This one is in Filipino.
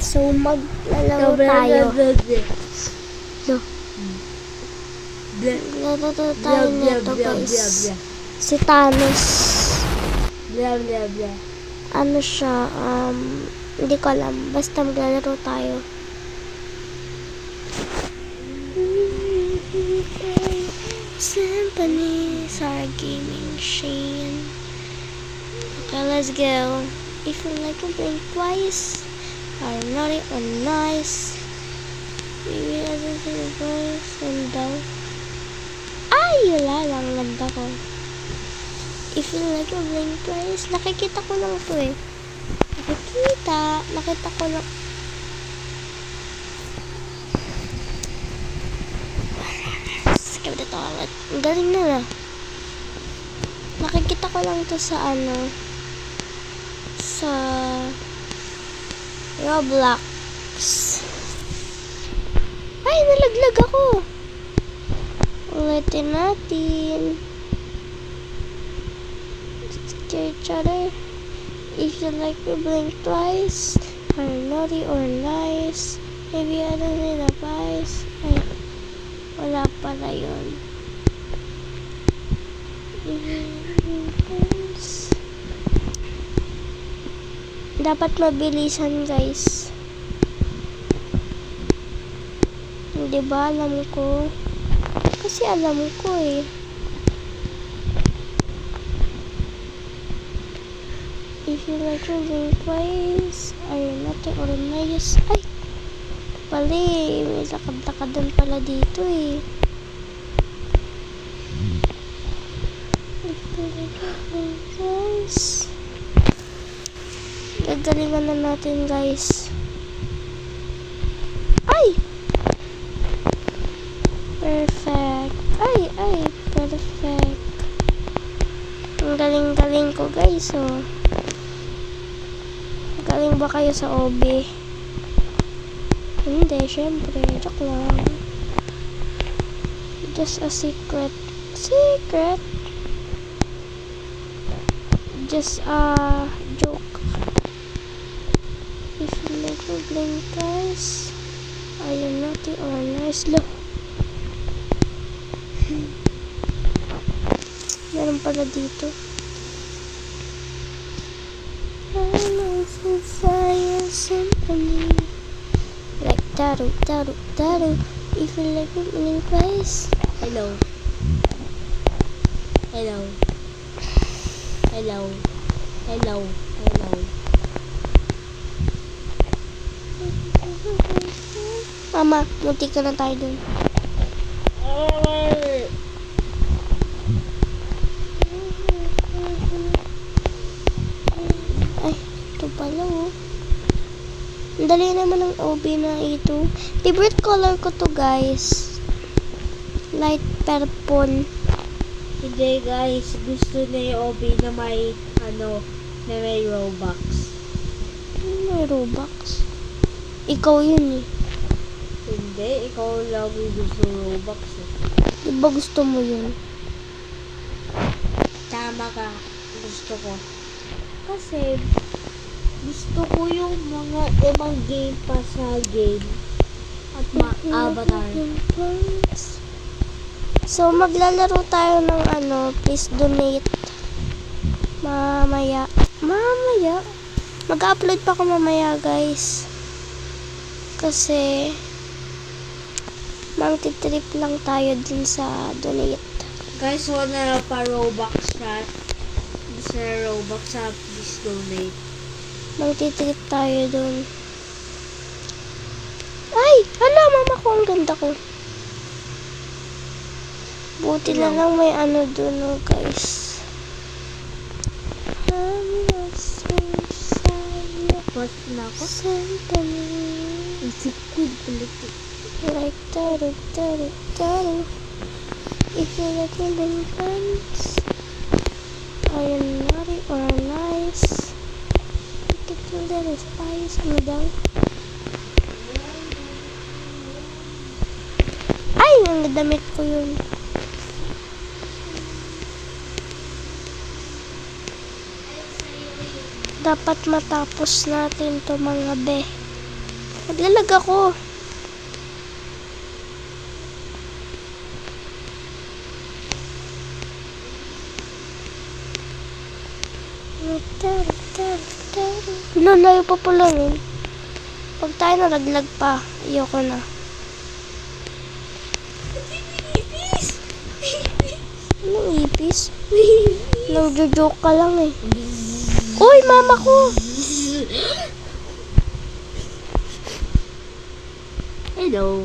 So, maglalaro tayo. No. Maglalaro tayo nito, guys. Si Thanos. Ano siya, hindi ko alam. Basta maglalaro tayo. Symphony, our gaming machine. Okay, let's go. If you like to blink twice, I'm naughty or nice. Maybe I don't see the voice and down. Ay, wala lang, ganda ko. If you like to blink twice, nakikita ko lang to eh. Nakita ko lang. Skip the toilet. Ang galing na. Nakikita ko lang to sa sa Roblox. Ay, nalaglag ako. Ulitin natin. Scare each other. If you like to blink twice, are naughty or nice. Maybe I don't need advice. Ay, wala pala yun. Dapat mabilisan, guys. Hindi ba alam ko? Kasi alam ko eh. If you like to blink twice, are you naughty or nice? Ay! Pali, may lakad-lakadan pala dito eh. If you like to blink twice, gagalingan na natin, guys. Ay! Perfect. Ay, perfect. Ang galing-galing ko, guys, oh. Galing ba kayo sa OB? Hindi, syempre. Joke lang. Just a secret. Secret? Just a joke. If you like to blink twice, are you naughty or nice? Look. Meron pala dito. Symphony, like daru. If you like it in place. Hello. Mama, muntik ka na tayo dun. Ay, ito pala oh. Ang dali naman ng OB na ito. Favorite color ko to, guys. Light purple. Hindi, guys. Gusto na yung OB na may, na may Robux. May Robux? Ikaw yun eh. Hindi, ikaw lang yung gusto Robux eh. Diba gusto mo yun? Tama ka. Gusto ko. Kasi, gusto ko yung mga ibang game pa sa game. At avatar. So, maglalaro tayo ng please donate. Mamaya. Mag-upload pa ako mamaya, guys. Kasi, mang-titrip lang tayo din sa donate. Guys, wala pa Robux siya. Gusto na Robux sa please donate. Mag-titrip tayo dun. Ay! Hala, mama ko, ang ganda ko. Buti na lang may dun, oh, guys. What na ako? Symphony. Isip ko ulit. Like daru. If you like me, then friends. I am naughty or nice. That is spice mo daw. Ay, ang damit ko yun. Dapat matapos natin to, mga be. Naglalag ako. Lalayo pa pala yun. Pag tayo nalaglag pa, ayoko na. Anong ipis? Nagjo-joke ka lang eh. Uy, mama ko! Hello.